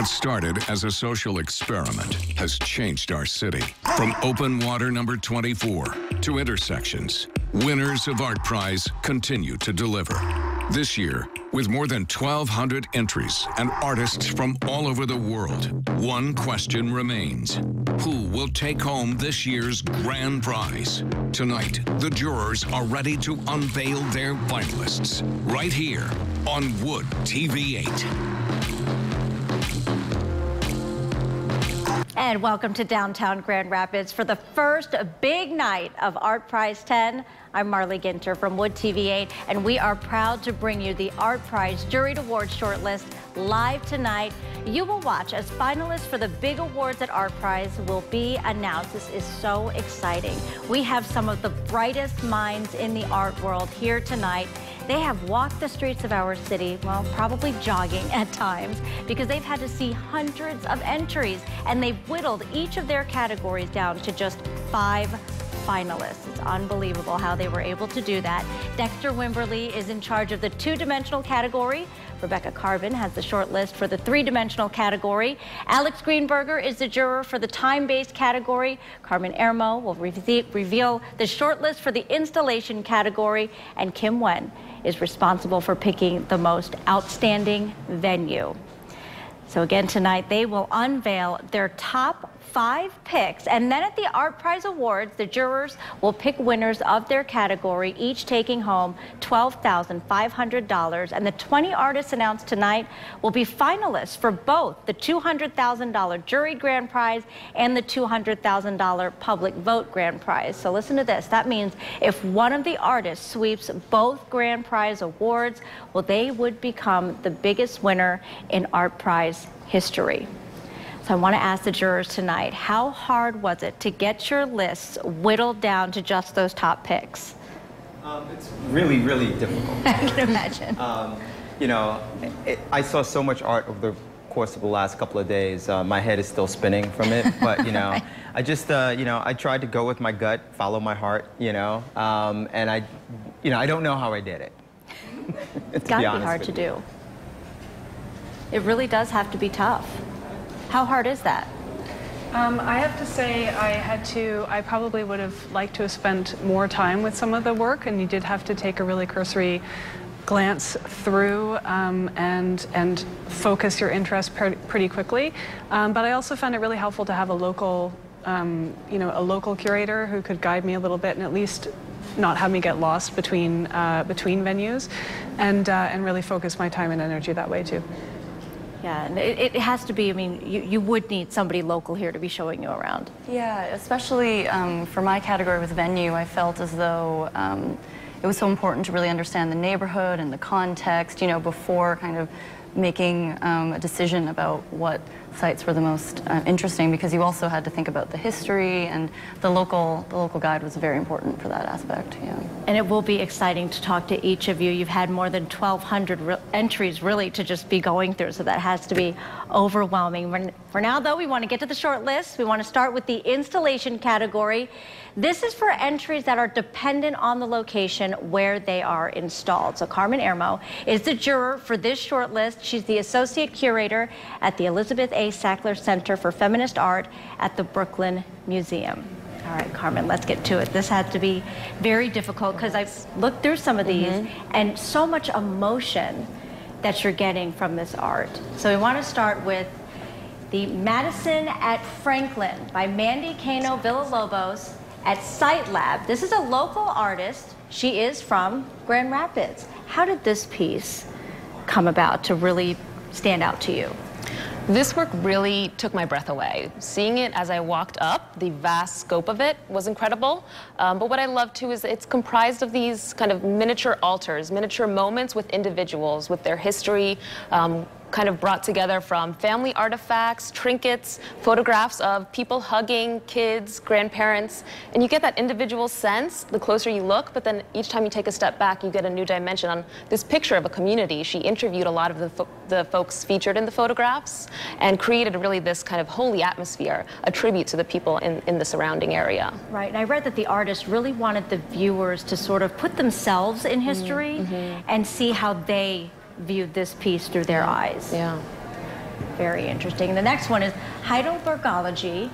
What started as a social experiment has changed our city. From open water number 24 to intersections, winners of ArtPrize continue to deliver. This year, with more than 1,200 entries and artists from all over the world, one question remains. Who will take home this year's grand prize? Tonight, the jurors are ready to unveil their finalists right here on Wood TV 8. And welcome to downtown Grand Rapids for the first big night of ArtPrize 10. I'm Marley Ginter from Wood TV 8, and we are proud to bring you the ArtPrize Juried Awards shortlist live tonight. You will watch as finalists for the big awards at ArtPrize will be announced. This is so exciting. We have some of the brightest minds in the art world here tonight. They have walked the streets of our city, well, probably jogging at times, because they've had to see hundreds of entries, and they've whittled each of their categories down to just 5 finalists. It's unbelievable how they were able to do that. Dexter Wimberly is in charge of the 2-dimensional category. Rebecca Carvin has the short list for the 3-dimensional category. Alex Greenberger is the juror for the time-based category. Carmen Ermo will reveal the short list for the installation category. And Kim Wen is responsible for picking the most outstanding venue. So again, tonight they will unveil their top 5 picks, and then at the ArtPrize Awards, the jurors will pick winners of their category, each taking home $12,500, and the 20 artists announced tonight will be finalists for both the $200,000 juried grand prize and the $200,000 public vote grand prize. So listen to this. That means if one of the artists sweeps both grand prize awards, well, they would become the biggest winner in ArtPrize history. So I want to ask the jurors tonight, how hard was it to get your lists whittled down to just those top picks? It's really, really difficult. I can imagine. You know, I saw so much art over the course of the last couple of days. My head is still spinning from it, but, you know, I just, you know, I tried to go with my gut, follow my heart, you know, and I don't know how I did it. It's got to be hard to do. It really does have to be tough. How hard is that? I have to say I probably would have liked to have spent more time with some of the work, and you did have to take a really cursory glance through and focus your interest pretty quickly. But I also found it really helpful to have a local, you know, a local curator who could guide me a little bit and at least not have me get lost between venues, and really focus my time and energy that way too. Yeah, and it has to be, I mean, you would need somebody local here to be showing you around. Yeah, especially for my category with venue, I felt as though it was so important to really understand the neighborhood and the context, you know, before kind of making a decision about what sites were the most interesting, because you also had to think about the history, and the local guide was very important for that aspect. Yeah. And it will be exciting to talk to each of you. You've had more than 1,200 entries really to just be going through, so that has to be overwhelming. For now, though, we want to get to the short list. We want to start with the installation category. This is for entries that are dependent on the location where they are installed. So Carmen Ermo is the juror for this short list. She's the associate curator at the Elizabeth A. Sackler Center for Feminist Art at the Brooklyn Museum. All right, Carmen, let's get to it. This had to be very difficult because I've looked through some of these and so much emotion that you're getting from this art. So we want to start with the Madison at Franklin by Mandy Cano Villalobos at Site Lab. This is a local artist. She is from Grand Rapids. How did this piece come about to really stand out to you? This work really took my breath away. Seeing it as I walked up, the vast scope of it was incredible. But what I love too is it's comprised of these kind of miniature altars, miniature moments with individuals, with their history, kind of brought together from family artifacts, trinkets, photographs of people hugging, kids, grandparents, and you get that individual sense the closer you look, but then each time you take a step back, you get a new dimension on this picture of a community. She interviewed a lot of the folks featured in the photographs and created really this kind of holy atmosphere, a tribute to the people in the surrounding area. Right, and I read that the artist really wanted the viewers to sort of put themselves in history and see how they viewed this piece through their eyes. Yeah. Very interesting. The next one is Heidelberg Ology,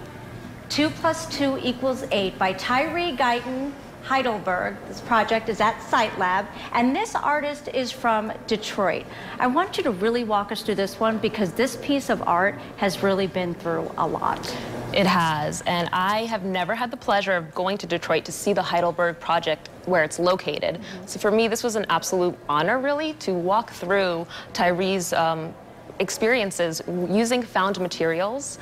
2 + 2 = 8 by Tyree, Gaiden, Heidelberg. This project is at Site Lab, and this artist is from Detroit. I want you to really walk us through this one because this piece of art has really been through a lot. It has, and I have never had the pleasure of going to Detroit to see the Heidelberg project where it's located. So for me, this was an absolute honor, really, to walk through Tyree's experiences using found materials,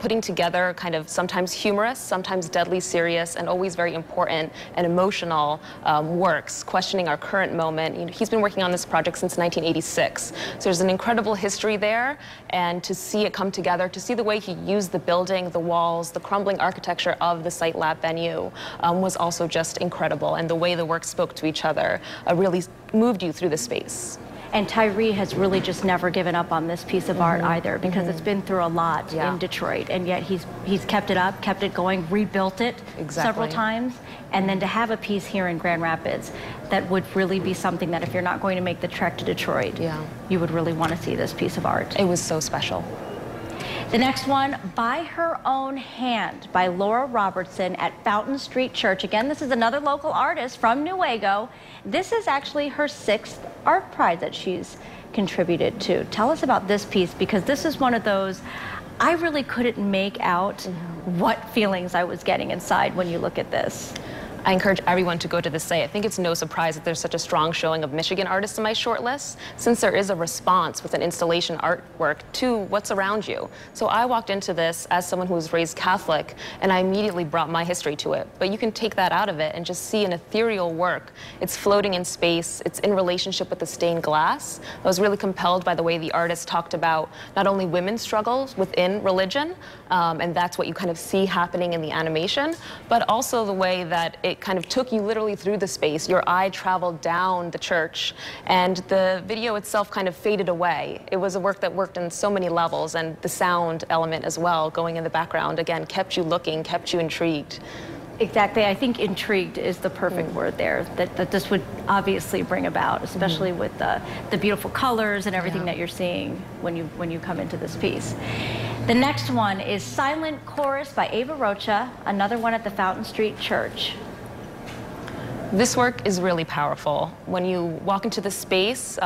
putting together kind of sometimes humorous, sometimes deadly serious, and always very important and emotional works, questioning our current moment. You know, he's been working on this project since 1986. So there's an incredible history there, and to see it come together, to see the way he used the building, the walls, the crumbling architecture of the Site Lab venue was also just incredible, and the way the work spoke to each other really moved you through the space. And Tyree has really just never given up on this piece of art either, because it's been through a lot in Detroit, and yet he's kept it up, kept it going, rebuilt it several times, and then to have a piece here in Grand Rapids that would really be something that if you're not going to make the trek to Detroit, you would really want to see this piece of art. It was so special. The next one, By Her Own Hand by Laura Robertson at Fountain Street Church. Again, this is another local artist from Newaygo. This is actually her 6th ArtPrize that she's contributed to. Tell us about this piece, because this is one of those, I really couldn't make out what feelings I was getting inside when you look at this. I encourage everyone to go to this site. I think it's no surprise that there's such a strong showing of Michigan artists in my shortlist, since there is a response with an installation artwork to what's around you. So I walked into this as someone who was raised Catholic, and I immediately brought my history to it. But you can take that out of it and just see an ethereal work. It's floating in space. It's in relationship with the stained glass. I was really compelled by the way the artist talked about not only women's struggles within religion, and that's what you kind of see happening in the animation, but also the way that it kind of took you literally through the space. Your eye traveled down the church, and the video itself kind of faded away. It was a work that worked in so many levels, and the sound element as well, going in the background, again, kept you looking, kept you intrigued. Exactly. I think intrigued is the perfect word there, that this would obviously bring about, especially with the beautiful colors and everything that you're seeing when you come into this piece. The next one is Silent Chorus by Ava Rocha, another one at the Fountain Street Church. This work is really powerful. When you walk into the space,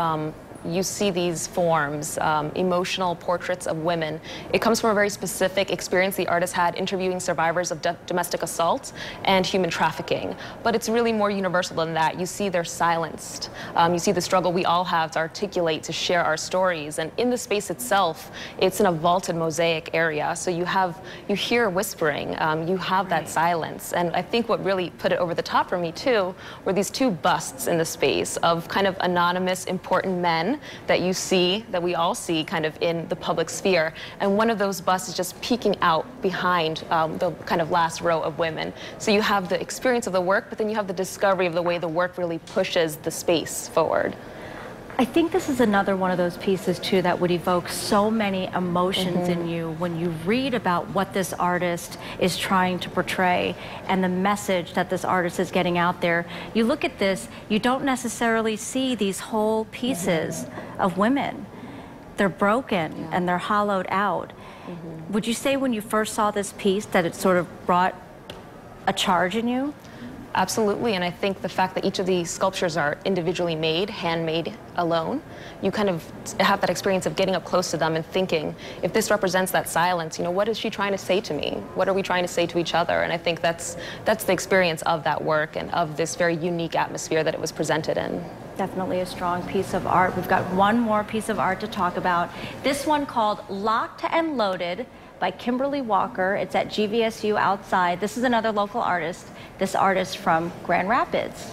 you see these forms, emotional portraits of women. It comes from a very specific experience the artist had interviewing survivors of domestic assault and human trafficking. But it's really more universal than that. You see they're silenced. You see the struggle we all have to articulate, to share our stories. And in the space itself, it's in a vaulted mosaic area. So you hear whispering, you have that silence. And I think what really put it over the top for me too were these 2 busts in the space of kind of anonymous, important men that you see, that we all see kind of in the public sphere. And one of those busts is just peeking out behind the kind of last row of women. So you have the experience of the work, but then you have the discovery of the way the work really pushes the space forward. I think this is another one of those pieces, too, that would evoke so many emotions in you when you read about what this artist is trying to portray and the message that this artist is getting out there. You look at this, you don't necessarily see these whole pieces of women. They're broken and they're hollowed out. Would you say when you first saw this piece that it sort of brought a charge in you? Absolutely, and I think the fact that each of these sculptures are individually made, handmade alone, you kind of have that experience of getting up close to them and thinking, if this represents that silence, you know, what is she trying to say to me? What are we trying to say to each other? And I think that's the experience of that work and of this very unique atmosphere that it was presented in. Definitely a strong piece of art. We've got one more piece of art to talk about. This one called Locked and Loaded by Kimberly Walker. It's at GVSU outside. This is another local artist, this artist from Grand Rapids.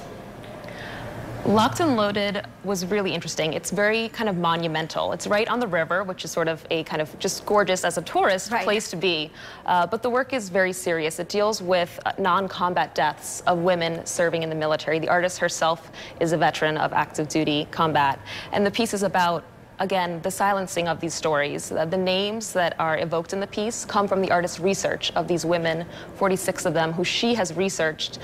Locked and Loaded was really interesting. It's very kind of monumental. It's right on the river, which is sort of a kind of just gorgeous as a tourist place to be. But the work is very serious. It deals with non-combat deaths of women serving in the military. The artist herself is a veteran of active duty combat. And the piece is about, again, the silencing of these stories. The names that are evoked in the piece come from the artist's research of these women, 46 of them, who she has researched,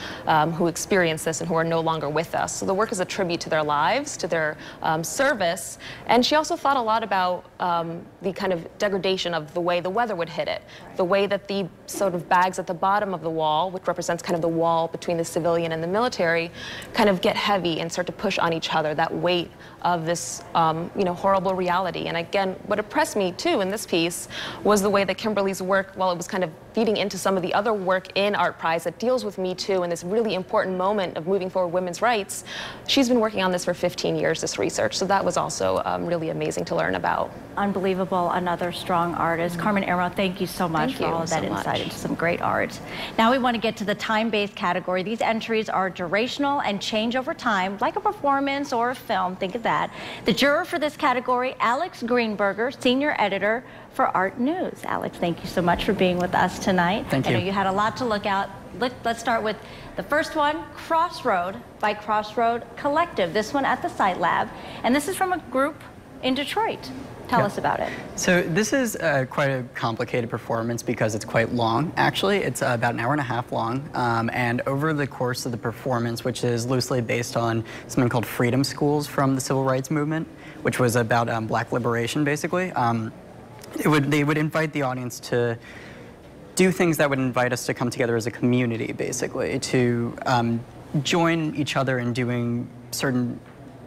who experienced this and who are no longer with us. So the work is a tribute to their lives, to their service. And she also thought a lot about the kind of degradation of the way the weather would hit it, the way that the sort of bags at the bottom of the wall, which represents kind of the wall between the civilian and the military, kind of get heavy and start to push on each other, that weight of this, you know, horrible reality. And again, what impressed me too in this piece was the way that Kimberly's work, while it was kind of feeding into some of the other work in ArtPrize that deals with Me Too and this really important moment of moving forward women's rights, she's been working on this for 15 years, this research. So that was also really amazing to learn about. Unbelievable, another strong artist. Carmen Arrow, thank you so much for all of that insight into some great art. Now we want to get to the time-based category. These entries are durational and change over time, like a performance or a film, think of that. The juror for this category, Alex Greenberger, senior editor for Art News. Alex, thank you so much for being with us tonight. Thank you. I know you had a lot to look at. Let's start with the first one, Crossroad by Crossroad Collective. This one at the Site Lab, and this is from a group in Detroit. Tell us about it. So this is quite a complicated performance because it's quite long, actually. It's about an hour and a half long, and over the course of the performance, which is loosely based on something called Freedom Schools from the Civil Rights Movement, which was about black liberation, basically. They would invite the audience to do things that would invite us to come together as a community, basically, to join each other in doing certain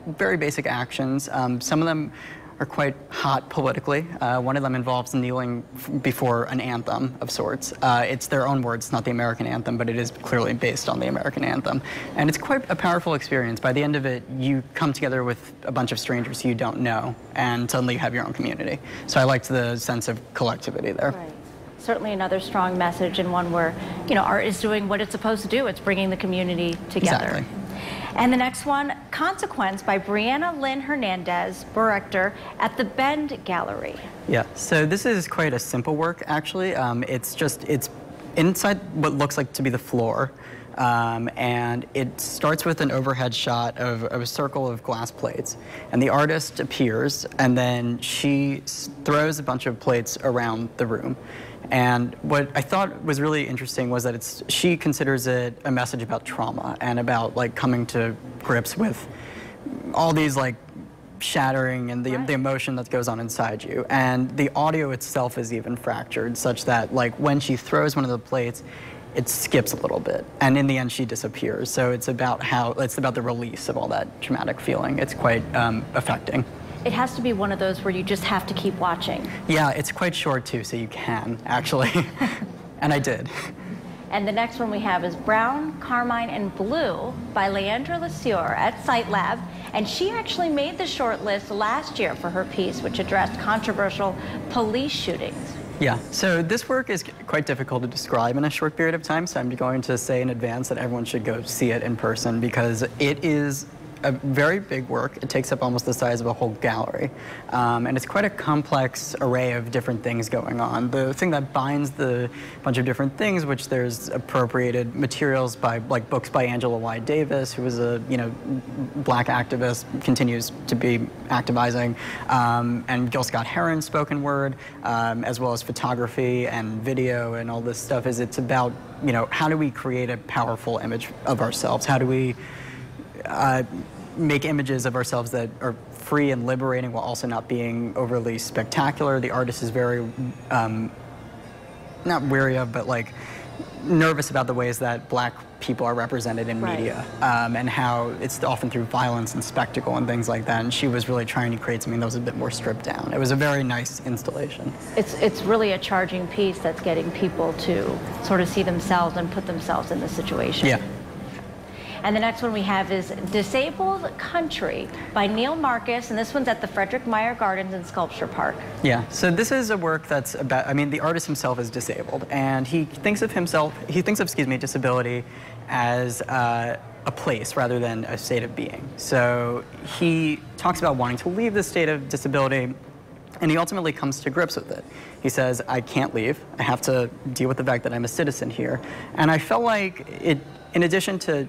very basic actions. Some of them are quite hot politically. One of them involves kneeling before an anthem of sorts. It's their own words, not the American anthem, but it is clearly based on the American anthem. And it's quite a powerful experience. By the end of it, you come together with a bunch of strangers you don't know, and suddenly you have your own community. So I liked the sense of collectivity there. Right. Certainly another strong message, and one where, you know, art is doing what it's supposed to do. It's bringing the community together. Exactly. And the next one, Consequence by Brianna Lynn Hernandez, director at the Bend Gallery. Yeah, so this is quite a simple work, actually. It's inside what looks like to be the floor. And it starts with an overhead shot of a circle of glass plates. And the artist appears, and then she throws a bunch of plates around the room. And what I thought was really interesting was that she considers it a message about trauma and about like coming to grips with all these like shattering and the emotion that goes on inside you. And the audio itself is even fractured such that like when she throws one of the plates, it skips a little bit, and in the end she disappears. So it's about the release of all that traumatic feeling. It's quite affecting. It has to be one of those where you just have to keep watching. Yeah, it's quite short too, so you can, actually. And I did. And the next one we have is Brown, Carmine, and Blue by Leandra Lesieur at Site Lab. And she actually made the shortlist last year for her piece, which addressed controversial police shootings. Yeah, so this work is quite difficult to describe in a short period of time, so I'm going to say in advance that everyone should go see it in person because it is a very big work. It takes up almost the size of a whole gallery. And it's quite a complex array of different things going on. The thing that binds the bunch of different things, which there's appropriated materials by, like books by Angela Y. Davis, who was a black activist, continues to be activizing, and Gil Scott-Heron's spoken word, as well as photography and video and all this stuff. It's about, how do we create a powerful image of ourselves? How do we make images of ourselves that are free and liberating while also not being overly spectacular. The artist is very, not weary of, but like nervous about the ways that black people are represented in media, and how it's often through violence and spectacle and things like that. And she was really trying to create something that was a bit more stripped down. It was a very nice installation. It's really a charging piece that's getting people to sort of see themselves and put themselves in the situation. Yeah. And the next one we have is Disabled Country by Neil Marcus, and this one's at the Frederik Meijer Gardens and Sculpture Park. Yeah, so this is a work that's about, the artist himself is disabled, and he thinks of disability as a place rather than a state of being. So he talks about wanting to leave this state of disability, and he ultimately comes to grips with it. He says, I can't leave. I have to deal with the fact that I'm a citizen here. And I felt like in addition to,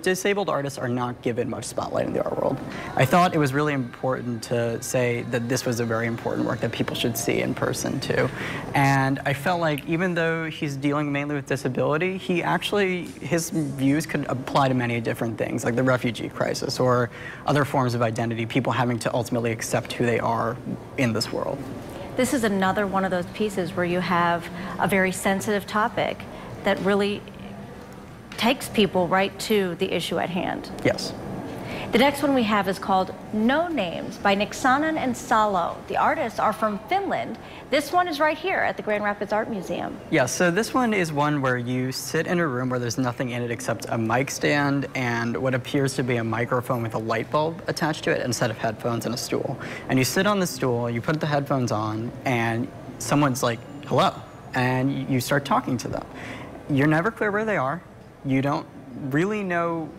disabled artists are not given much spotlight in the art world. I thought it was really important to say that this was a very important work that people should see in person too. And I felt like even though he's dealing mainly with disability, his views could apply to many different things, like the refugee crisis or other forms of identity, people having to ultimately accept who they are in this world. This is another one of those pieces where you have a very sensitive topic that really takes people right to the issue at hand. Yes. The next one we have is called No Names by Sanan and Salo. The artists are from Finland. This one is right here at the Grand Rapids Art Museum. Yeah, so this one is one where you sit in a room where there's nothing in it except a mic stand and what appears to be a microphone with a light bulb attached to it and a set of headphones and a stool. And you sit on the stool, you put the headphones on, and someone's like, hello, and you start talking to them. You're never clear where they are. You don't really know.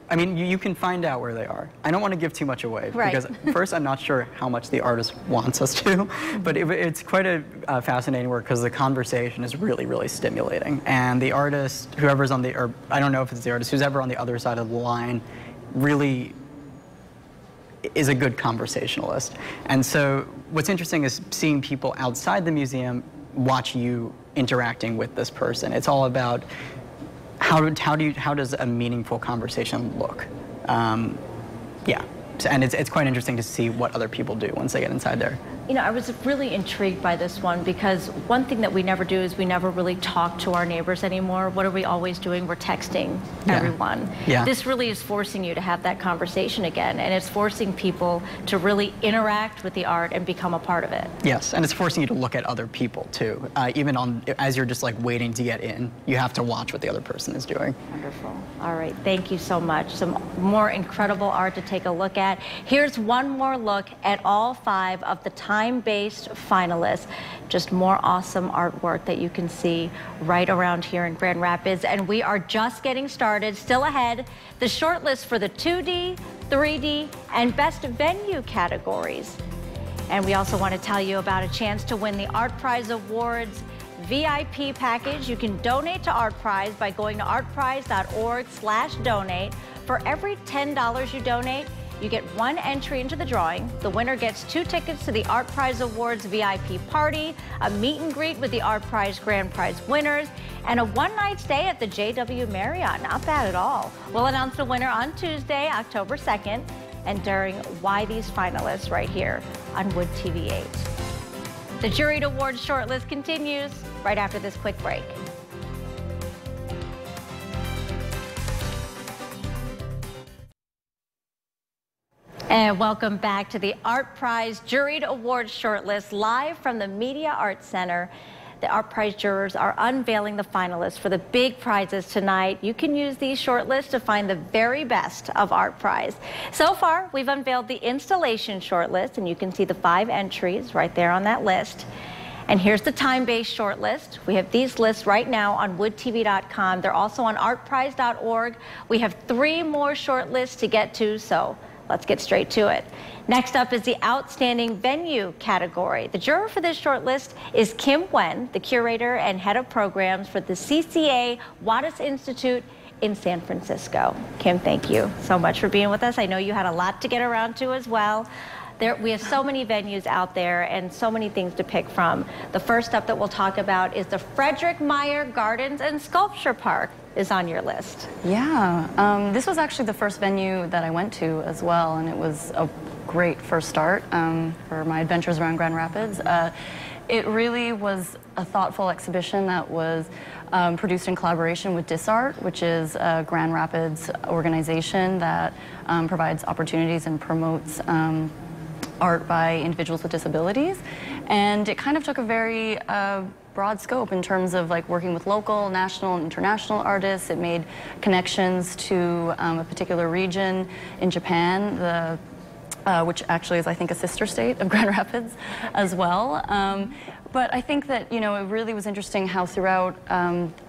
I mean, you can find out where they are. I don't want to give too much away, because first, I'm not sure how much the artist wants us to, but it's quite a fascinating work because the conversation is really, really stimulating. And the artist, whoever's on the, or I don't know if it's the artist, who's ever on the other side of the line, really is a good conversationalist. And so what's interesting is seeing people outside the museum watch you interacting with this person. It's all about how does a meaningful conversation look? Yeah, and it's quite interesting to see what other people do once they get inside there. You know, I was really intrigued by this one because one thing that we never do is we never really talk to our neighbors anymore. What are we always doing? We're texting everyone. Yeah. This really is forcing you to have that conversation again, and it's forcing people to really interact with the art and become a part of it. Yes, and it's forcing you to look at other people too. Even as you're just like waiting to get in, you have to watch what the other person is doing. Wonderful. All right, thank you so much. Some more incredible art to take a look at. Here's one more look at all 5 of the time-based finalists. Just more awesome artwork that you can see right around here in Grand Rapids. And we are just getting started. Still ahead, the shortlist for the 2D, 3D, and Best Venue categories. And we also want to tell you about a chance to win the ArtPrize Awards VIP package. You can donate to ArtPrize by going to artprize.org/donate. For every $10 you donate, you get 1 entry into the drawing. The winner gets 2 tickets to the ArtPrize Awards VIP party, a meet and greet with the ArtPrize Grand Prize winners, and a 1-night stay at the JW Marriott. Not bad at all. We'll announce the winner on Tuesday, October 2nd, and during Why These Finalists right here on Wood TV 8. The Juried Awards shortlist continues right after this quick break. And welcome back to the ArtPrize Juried Awards shortlist live from the Media Arts Center. The ArtPrize jurors are unveiling the finalists for the big prizes tonight. You can use these shortlists to find the very best of ArtPrize. So far, we've unveiled the installation shortlist, and you can see the 5 entries right there on that list. And here's the time-based shortlist. We have these lists right now on woodtv.com. They're also on artprize.org. We have 3 more shortlists to get to, so let's get straight to it. Next up is the Outstanding Venue category. The juror for this shortlist is Kim Wen, the curator and head of programs for the CCA Wattis Institute in San Francisco. Kim, thank you so much for being with us. I know you had a lot to get around to as well. We have so many venues out there and so many things to pick from. The first up that we'll talk about is the Frederik Meijer Gardens and Sculpture Park is on your list. Yeah, this was actually the first venue that I went to as well, and it was a great first start for my adventures around Grand Rapids. It really was a thoughtful exhibition that was produced in collaboration with DisArt, which is a Grand Rapids organization that provides opportunities and promotes art by individuals with disabilities. And it kind of took a very broad scope in terms of like working with local, national, and international artists. It made connections to a particular region in Japan, which actually is, I think, a sister state of Grand Rapids as well. But I think that, you know, it really was interesting how throughout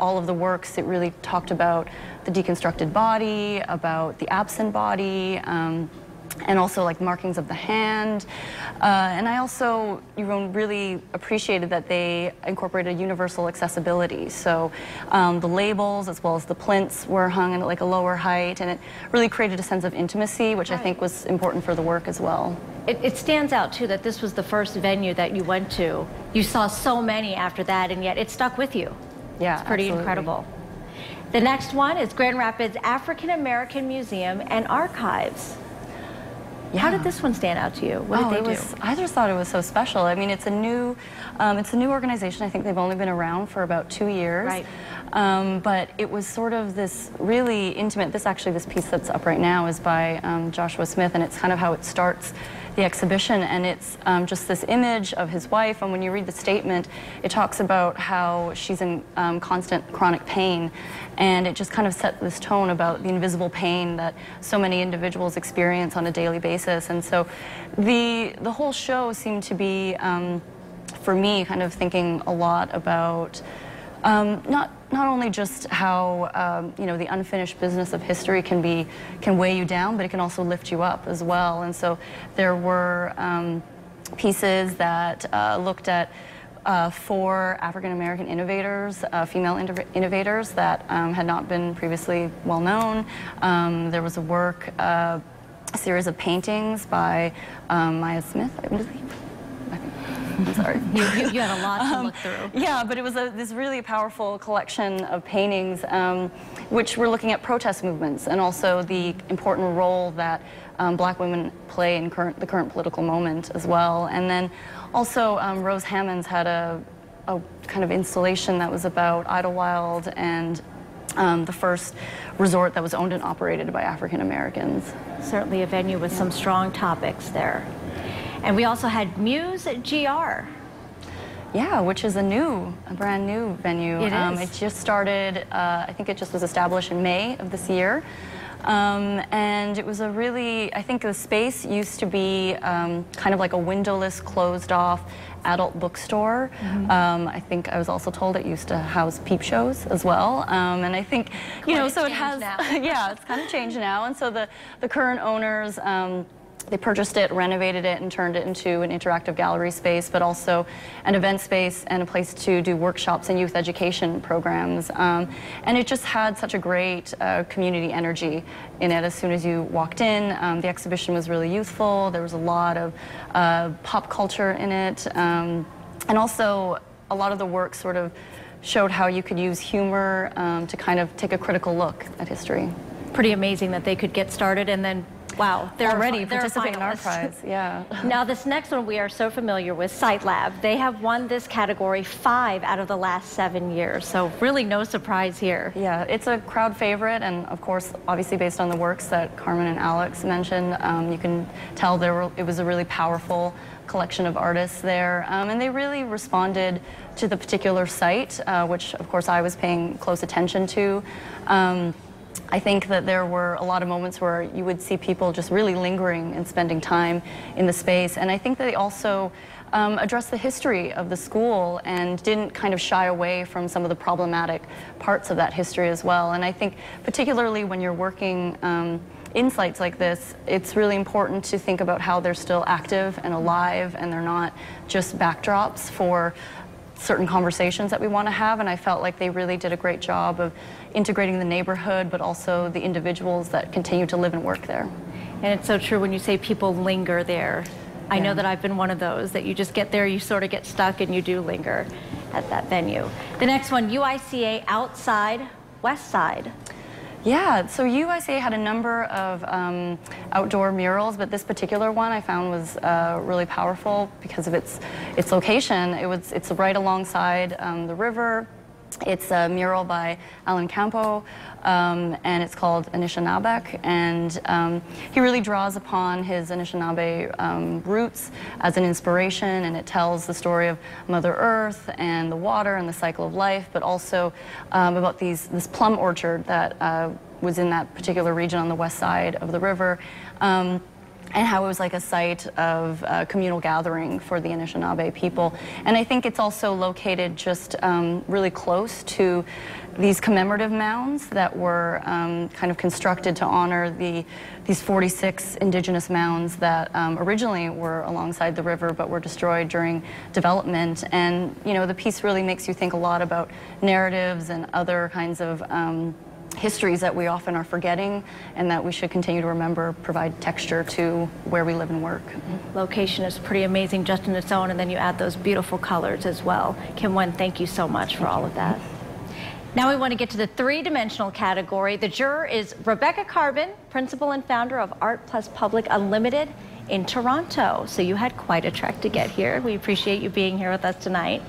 all of the works, it really talked about the deconstructed body, about the absent body, and also like markings of the hand. And I also, really appreciated that they incorporated universal accessibility. So the labels as well as the plinths were hung at like a lower height, and it really created a sense of intimacy, which I think was important for the work as well. It stands out too that this was the first venue that you went to. You saw so many after that, and yet it stuck with you. Yeah, it's pretty incredible. The next one is Grand Rapids African American Museum and Archives. Yeah. How did this one stand out to you? What did they do? I just thought it was so special. I mean, it's a new organization. I think they've only been around for about 2 years. Right. But it was sort of this really intimate. This piece that's up right now is by Joshua Smith, and it's kind of how it starts the exhibition, and it's just this image of his wife, and when you read the statement, it talks about how she's in constant chronic pain, and it just kind of set this tone about the invisible pain that so many individuals experience on a daily basis. And so the whole show seemed to be, for me, kind of thinking a lot about not only just how the unfinished business of history can weigh you down, but it can also lift you up as well. And so there were pieces that looked at 4 African American innovators, female innovators that had not been previously well known. There was a series of paintings by Maya Smith, I believe. I'm sorry. You had a lot to look through. Yeah, but it was this really powerful collection of paintings which were looking at protest movements and also the important role that Black women play in the current political moment as well. And then also Rose Hammonds had a kind of installation that was about Idlewild and the first resort that was owned and operated by African Americans. Certainly a venue with some strong topics there. And we also had Muse GR. Yeah, which is a brand new venue. It is. It just started, I think it just was established in May of this year. And it was I think the space used to be kind of like a windowless, closed off adult bookstore. I think I was also told it used to house peep shows as well. And I think, so it has, yeah, it's kind of changed now. And so the current owners, they purchased it, renovated it, and turned it into an interactive gallery space, but also an event space and a place to do workshops and youth education programs. And it just had such a great community energy in it as soon as you walked in. The exhibition was really youthful. There was a lot of pop culture in it. And also, a lot of the work sort of showed how you could use humor to kind of take a critical look at history. Pretty amazing that they could get started and then wow, they're already participating in ArtPrize. Yeah. Now this next one we are so familiar with, Sight Lab. They have won this category 5 out of the last 7 years, so really no surprise here. Yeah, it's a crowd favorite, and of course, obviously based on the works that Carmen and Alex mentioned, you can tell it was a really powerful collection of artists there, and they really responded to the particular site, which of course I was paying close attention to. I think that there were a lot of moments where you would see people just really lingering and spending time in the space. And I think that they also addressed the history of the school and didn't kind of shy away from some of the problematic parts of that history as well. And I think particularly when you're working in sites like this, it's really important to think about how they're still active and alive and they're not just backdrops for certain conversations that we want to have, and I felt like they really did a great job of integrating the neighborhood, but also the individuals that continue to live and work there. And it's so true when you say people linger there. I know that I've been one of those, that you just get there, you sort of get stuck, and you do linger at that venue. The next one, UICA Outside West Side. Yeah, so UICA had a number of outdoor murals, but this particular one I found was really powerful because of its location. It's right alongside the river. It's a mural by Alan Campo, and it's called Anishinabek, and he really draws upon his Anishinaabe roots as an inspiration, and it tells the story of Mother Earth and the water and the cycle of life, but also about this plum orchard that was in that particular region on the west side of the river. and how it was like a site of communal gathering for the Anishinaabe people. And I think it's also located just really close to these commemorative mounds that were kind of constructed to honor these 46 indigenous mounds that originally were alongside the river but were destroyed during development. And you know, the piece really makes you think a lot about narratives and other kinds of histories that we often are forgetting and that we should continue to remember, provide texture to where we live and work. Location is pretty amazing just in its own, and then you add those beautiful colors as well. Kim Wen, thank you so much for all of that. Now we want to get to the three-dimensional category. The juror is Rebecca Carbon, principal and founder of Art Plus Public Unlimited in Toronto. So you had quite a trek to get here. We appreciate you being here with us tonight.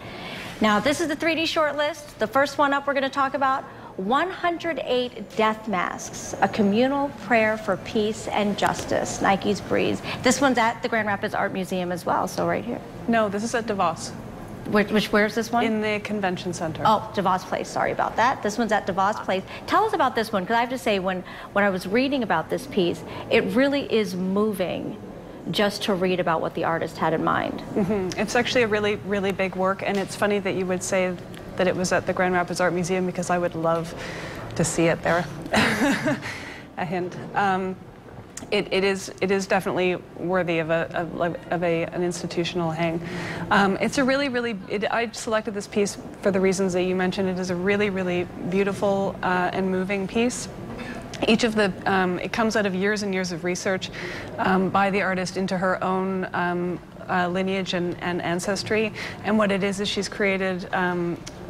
Now this is the 3D shortlist. The first one up we're going to talk about 108 Death Masks, a communal prayer for peace and justice, Nike's Breeze. This one's at the Grand Rapids Art Museum as well, so right here. No, this is at DeVos. Where's this one? In the convention center. Oh, DeVos Place, sorry about that. This one's at DeVos Place. Tell us about this one, because I have to say, when I was reading about this piece, it really is moving just to read about what the artist had in mind. Mm-hmm. It's actually a really, really big work, and it's funny that you would say that it was at the Grand Rapids Art Museum, because I would love to see it there. A hint. It is definitely worthy of an institutional hang. It's a really, I selected this piece for the reasons that you mentioned. It is a really, really beautiful and moving piece. Each of the, it comes out of years and years of research by the artist into her own lineage and ancestry. And what it is she's created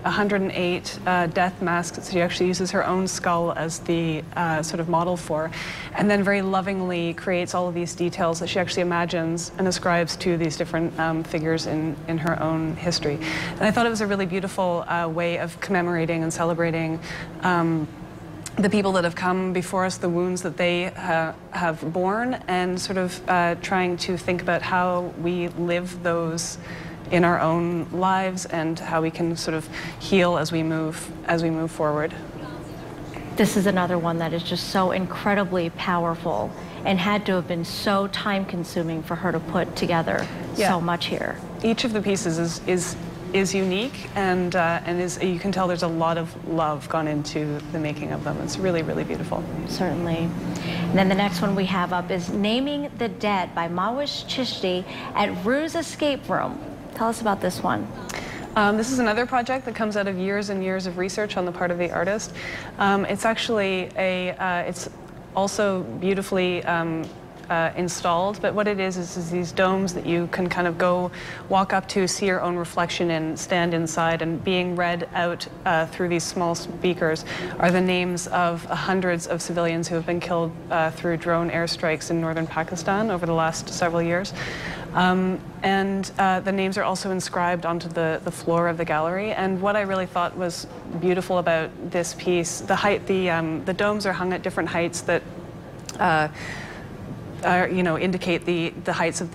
108 death masks. She actually uses her own skull as the sort of model for, and then very lovingly creates all of these details that she actually imagines and ascribes to these different figures in her own history. And I thought it was a really beautiful way of commemorating and celebrating the people that have come before us, the wounds that they have borne, and sort of trying to think about how we live those in our own lives and how we can sort of heal as we move forward. This is another one that is just so incredibly powerful and had to have been so time-consuming for her to put together so much here. Each of the pieces is unique, and you can tell there's a lot of love gone into the making of them. It's really, really beautiful. Certainly. And then the next one we have up is Naming the Dead by Mawish Chishti at Rue's Escape Room. Tell us about this one. This is another project that comes out of years and years of research on the part of the artist. It's actually it's also beautifully installed, but what it is these domes that you can kind of go walk up to, see your own reflection in, stand inside, and being read out through these small speakers are the names of hundreds of civilians who have been killed through drone airstrikes in northern Pakistan over the last several years. And the names are also inscribed onto the floor of the gallery. And what I really thought was beautiful about this piece, the domes are hung at different heights that indicate the heights of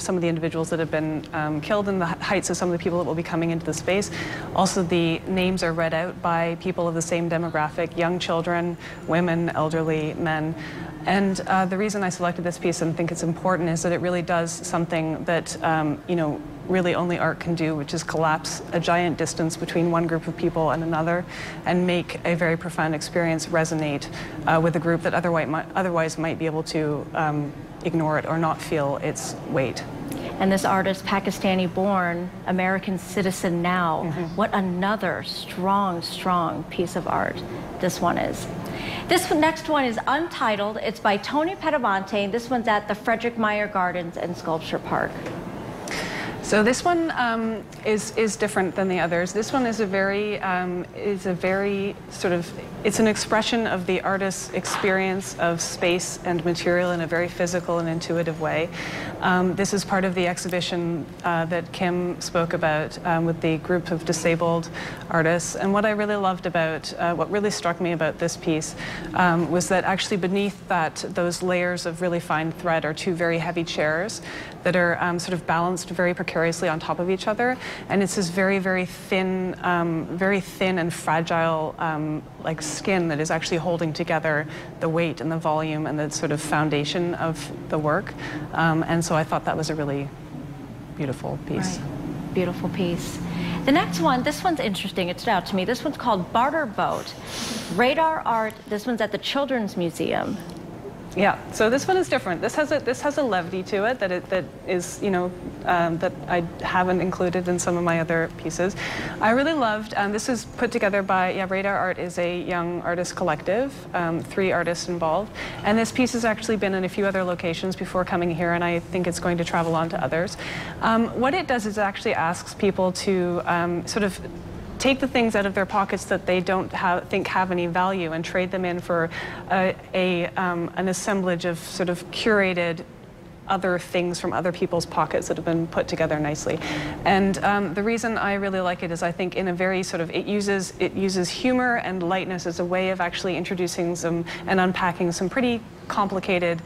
some of the individuals that have been killed, and the heights of some of the people that will be coming into the space. Also, the names are read out by people of the same demographic: young children, women, elderly, men. And the reason I selected this piece and think it's important is that it really does something that really only art can do, which is collapse a giant distance between one group of people and another, and make a very profound experience resonate with a group that otherwise might be able to ignore it or not feel its weight. And this artist, Pakistani-born, American citizen now. What another strong, strong piece of art this one is. This next one is Untitled. It's by Tony Pedamante. This one's at the Frederik Meijer Gardens and Sculpture Park. So this one is different than the others. This one is a very sort of, it's an expression of the artist's experience of space and material in a very physical and intuitive way. This is part of the exhibition that Kim spoke about with the group of disabled artists. And what I really loved about, what really struck me about this piece was that actually beneath those layers of really fine thread are two very heavy chairs that are sort of balanced very precariously precariously on top of each other, and it's this very thin and fragile like skin that is actually holding together the weight and the volume and the sort of foundation of the work. And so I thought that was a really beautiful piece. Right. Beautiful piece. The next one, this one's interesting. It stood out to me. This one's called Barter Boat. Radar art. This one's at the Children's Museum. Yeah, so this one is different. This has a levity to it that is, you know, that I haven't included in some of my other pieces. I really loved, this is put together by, Radar Art is a young artist collective, 3 artists involved. And this piece has actually been in a few other locations before coming here, and I think it's going to travel on to others. What it does is it actually asks people to sort of take the things out of their pockets that they don't think have any value and trade them in for an assemblage of sort of curated other things from other people's pockets that have been put together nicely. And the reason I really like it is I think in a very sort of, it uses humor and lightness as a way of actually introducing some and unpacking some pretty complicated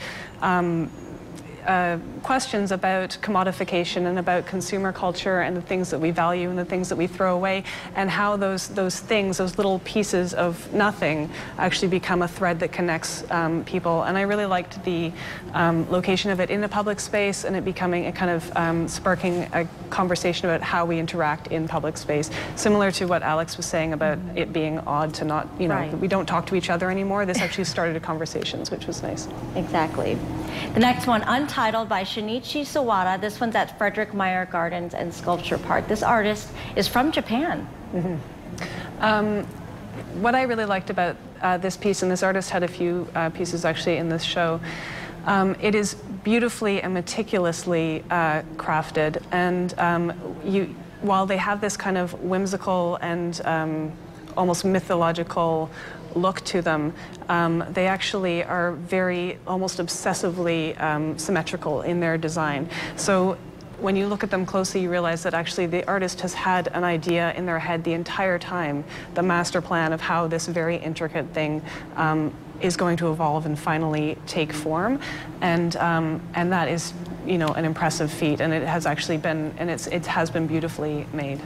questions about commodification and about consumer culture and the things that we value and the things that we throw away, and how those things, those little pieces of nothing, actually become a thread that connects people. And I really liked the location of it in a public space, and it becoming a kind of sparking a conversation about how we interact in public space, similar to what Alex was saying about it being odd to not, you know, right. We don't talk to each other anymore. This actually started a conversations, which was nice. Exactly. The next one, Untitled by Shinichi Sawara. This one's at Frederik Meijer Gardens and Sculpture Park. This artist is from Japan. Mm-hmm. What I really liked about this piece, and this artist had a few pieces actually in this show, it is beautifully and meticulously crafted, and while they have this kind of whimsical and almost mythological look to them, they actually are very, almost obsessively symmetrical in their design. So when you look at them closely, you realize that actually the artist has had an idea in their head the entire time, the master plan of how this very intricate thing is going to evolve and finally take form. And that is, you know, an impressive feat, and it has actually been, and it has been beautifully made.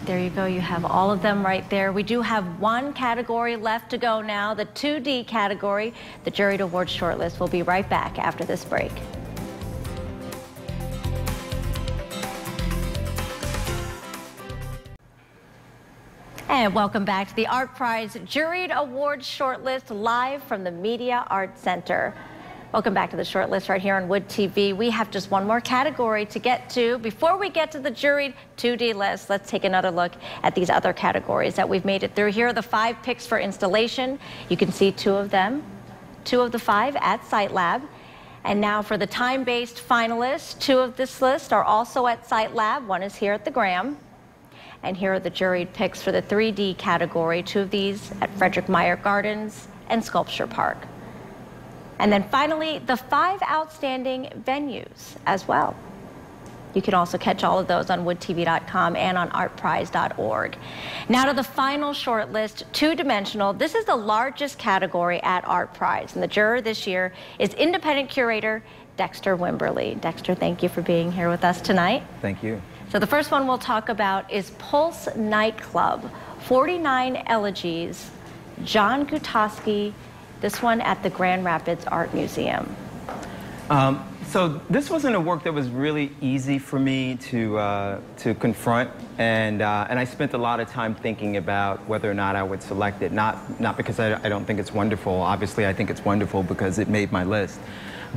There you go. You have all of them right there. We do have one category left to go now, the 2D category, the Juried Awards shortlist. We'll be right back after this break. And welcome back to the ArtPrize Juried Awards shortlist, live from the Media Arts Center. Welcome back to the shortlist right here on Wood TV. We have just one more category to get to. Before we get to the juried 2D list, let's take another look at these other categories that we've made it through. Here are the 5 picks for installation. You can see 2 of them, 2 of the 5 at Site Lab. And now for the time-based finalists, 2 of this list are also at Site Lab. 1 is here at the Graham. And here are the juried picks for the 3D category, 2 of these at Frederik Meijer Gardens and Sculpture Park. And then finally, the 5 outstanding venues as well. You can also catch all of those on woodtv.com and on artprize.org. Now to the final shortlist, 2-dimensional. This is the largest category at ArtPrize, and the juror this year is independent curator Dexter Wimberly. Dexter, thank you for being here with us tonight. Thank you. So the first one we'll talk about is Pulse Nightclub, 49 Elegies, John Gutowski. This one at the Grand Rapids Art Museum. So this wasn't a work that was really easy for me to confront, and I spent a lot of time thinking about whether or not I would select it. Not because I don't think it's wonderful. Obviously, I think it's wonderful because it made my list.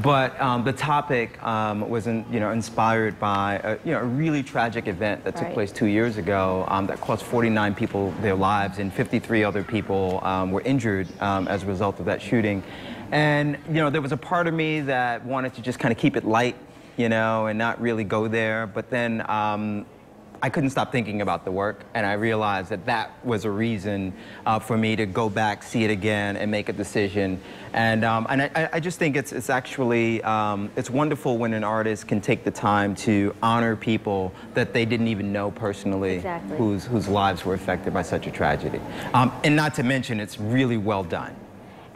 But the topic was inspired by a really tragic event that took place 2 years ago that cost 49 people their lives, and 53 other people were injured as a result of that shooting. And there was a part of me that wanted to just kind of keep it light, and not really go there. But then I couldn't stop thinking about the work, and I realized that that was a reason for me to go back, see it again, and make a decision. And I just think it's actually it's wonderful when an artist can take the time to honor people that they didn't even know personally, whose lives were affected by such a tragedy. And not to mention, it's really well done.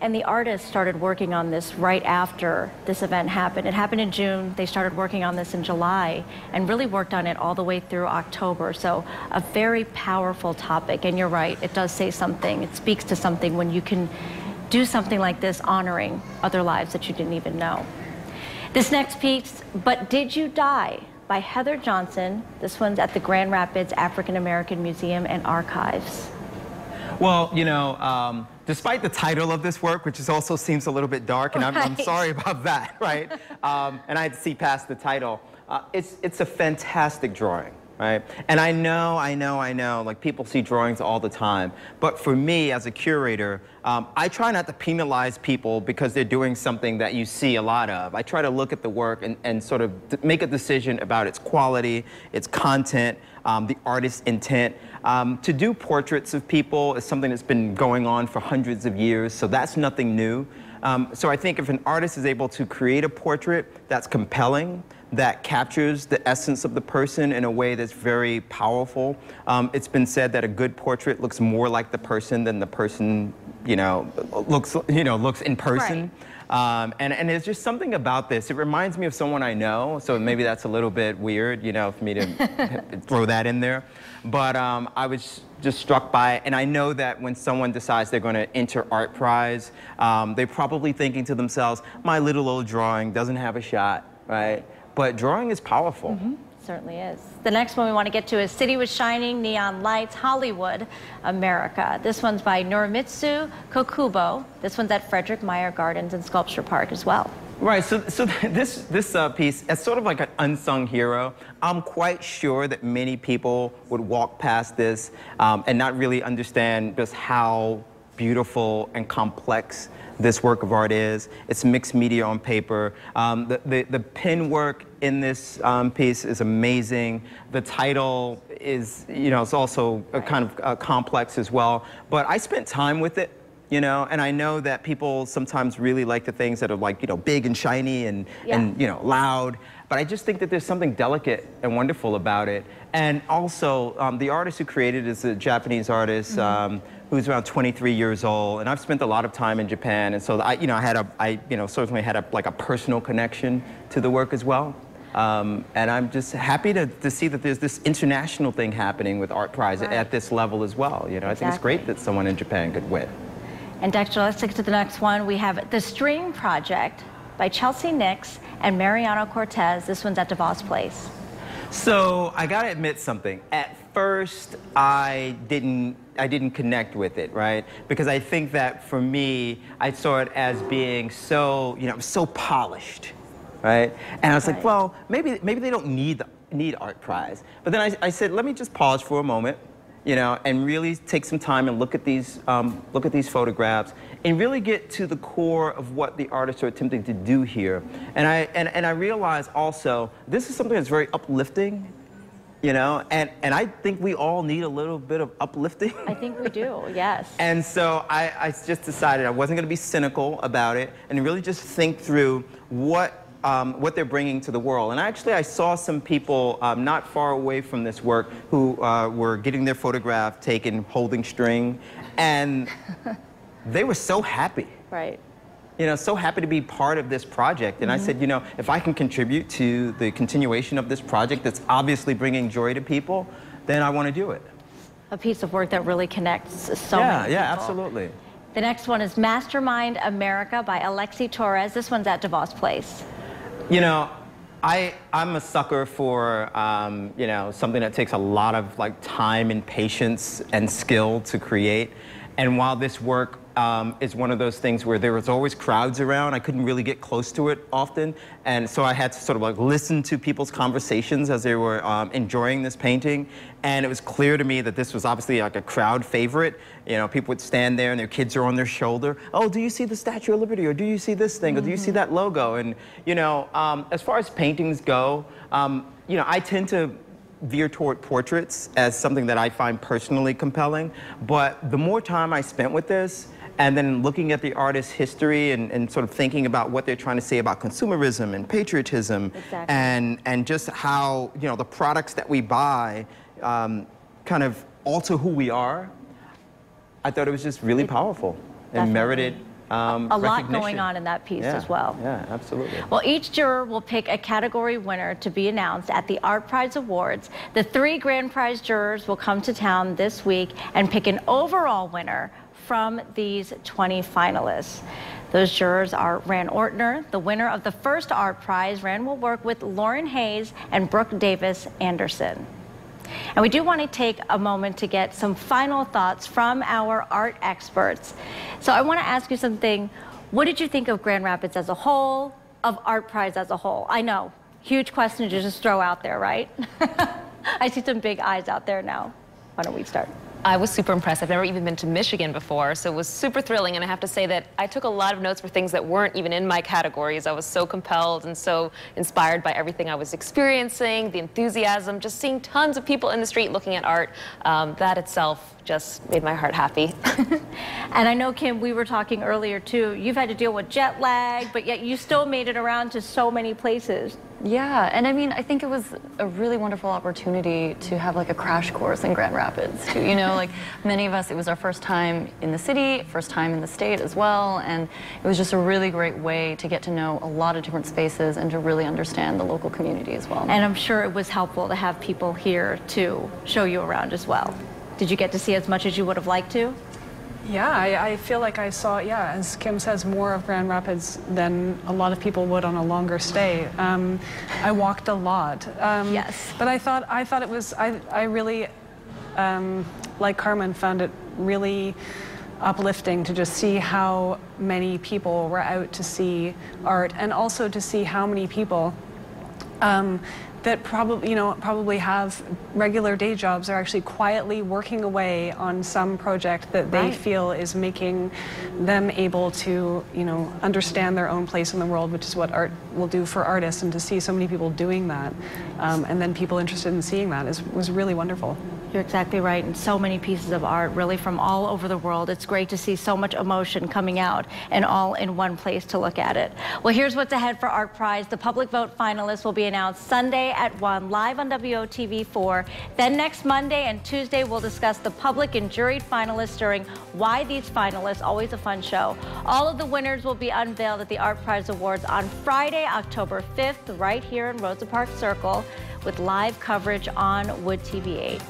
And the artists started working on this right after this event happened. It happened in June. They started working on this in July and really worked on it all the way through October. So a very powerful topic. And you're right, it does say something. It speaks to something when you can do something like this, honoring other lives that you didn't even know. This next piece, But Did You Die? By Heather Johnson. This one's at the Grand Rapids African American Museum and Archives. Well, you know, despite the title of this work, which also seems a little bit dark, and I'm sorry about that, right? And I had to see past the title. It's a fantastic drawing, right? And I know, like people see drawings all the time. But for me, as a curator, I try not to penalize people because they're doing something that you see a lot of. I try to look at the work and sort of make a decision about its quality, its content, the artist's intent. To do portraits of people is something that's been going on for hundreds of years, so that's nothing new. So I think if an artist is able to create a portrait that's compelling, that captures the essence of the person in a way that's very powerful. It's been said that a good portrait looks more like the person than the person, looks in person. Right. And there's just something about this. It reminds me of someone I know, so maybe that's a little bit weird, for me to throw that in there. But I was just struck by it, and I know that when someone decides they're going to enter ArtPrize, they're probably thinking to themselves, my little old drawing doesn't have a shot, right? But drawing is powerful. Mm-hmm. Certainly is. The next one we want to get to is City Was Shining, Neon Lights, Hollywood, America. This one's by Norimitsu Kokubo. This one's at Frederik Meijer Gardens and Sculpture Park as well. Right, so this piece, it's sort of like an unsung hero. I'm quite sure that many people would walk past this and not really understand just how beautiful and complex this work of art is. It's mixed media on paper. The pen work in this piece is amazing. The title is, it's also a kind of complex as well. But I spent time with it, and I know that people sometimes really like the things that are like, big and shiny and loud. But I just think that there's something delicate and wonderful about it. And also, the artist who created it is a Japanese artist. Who's around 23 years old, and I've spent a lot of time in Japan, and so I certainly had a personal connection to the work as well. And I'm just happy to see that there's this international thing happening with ArtPrize at this level as well. Exactly. I think it's great that someone in Japan could win. And Dexter, let's take it to the next one. We have The String Project by Chelsea Nix and Mariano Cortez. This one's at DeVos Place. So I gotta admit something. At first, I didn't connect with it, right? Because I think that for me, I saw it as being so, so polished, right? And I was like, well, maybe they don't need ArtPrize. But then I said, let me just pause for a moment, and really take some time and look at these photographs and really get to the core of what the artists are attempting to do here. And I realized also this is something that's very uplifting, and I think we all need a little bit of uplifting. I think we do, yes. And so I just decided I wasn't going to be cynical about it and really just think through what they're bringing to the world. And actually, I saw some people not far away from this work who were getting their photograph taken holding string, and they were so happy. Right. So happy to be part of this project. And I said, if I can contribute to the continuation of this project that's obviously bringing joy to people, then I want to do it. A piece of work that really connects so many people. Yeah, absolutely. The next one is Mastermind America by Alexei Torres. This one's at DeVos Place. I'm a sucker for, something that takes a lot of time and patience and skill to create. And while this work is one of those things where there was always crowds around, I couldn't really get close to it often. And so I had to sort of listen to people's conversations as they were enjoying this painting. And it was clear to me that this was obviously a crowd favorite. People would stand there and their kids are on their shoulder. Oh, do you see the Statue of Liberty? Or do you see this thing? Or do you see that logo? And, as far as paintings go, I tend to veer toward portraits as something that I find personally compelling. But the more time I spent with this, and then looking at the artist's history and sort of thinking about what they're trying to say about consumerism and patriotism, and just how the products that we buy kind of alter who we are, I thought it was just really powerful and merited A lot recognition. going on in that piece as well. Yeah, absolutely. Well, each juror will pick a category winner to be announced at the ArtPrize Awards. The 3 grand prize jurors will come to town this week and pick an overall winner from these 20 finalists. Those jurors are Ran Ortner, the winner of the first ArtPrize. Ran will work with Lauren Hayes and Brooke Davis Anderson. And we do want to take a moment to get some final thoughts from our art experts. So I want to ask you something. What did you think of Grand Rapids as a whole, of ArtPrize as a whole? I know, huge question to just throw out there, right? I see some big eyes out there now. Why don't we start? I was super impressed. I've never even been to Michigan before, so it was super thrilling. And I have to say that I took a lot of notes for things that weren't even in my categories. I was so compelled and so inspired by everything I was experiencing, the enthusiasm, just seeing tons of people in the street looking at art. That itself just made my heart happy. And I know, Kim, we were talking earlier too, you've had to deal with jet lag, but yet you still made it around to so many places. Yeah, and I mean, I think it was a really wonderful opportunity to have like a crash course in Grand Rapids too. You know, like many of us, it was our first time in the city, first time in the state as well, and it was just a really great way to get to know a lot of different spaces and to really understand the local community as well. And I'm sure it was helpful to have people here to show you around as well. Did you get to see as much as you would have liked to? Yeah, I feel like I saw, yeah, as Kim says, more of Grand Rapids than a lot of people would on a longer stay. I walked a lot. Yes. But I thought it was, I really, like Carmen, found it really uplifting to just see how many people were out to see art, and also to see how many people that probably have regular day jobs are actually quietly working away on some project that they feel is making them able to, understand their own place in the world, which is what art will do for artists. And to see so many people doing that, and then people interested in seeing that was really wonderful. You're exactly right, and so many pieces of art really from all over the world. It's great to see so much emotion coming out and all in one place to look at it. Well, here's what's ahead for ArtPrize. The public vote finalists will be announced Sunday at 1 live on WOTV4. Then next Monday and Tuesday we'll discuss the public and juried finalists during Why These Finalists, always a fun show. All of the winners will be unveiled at the ArtPrize Awards on Friday, October 5th, right here in Rosa Parks Circle, with live coverage on Wood TV 8.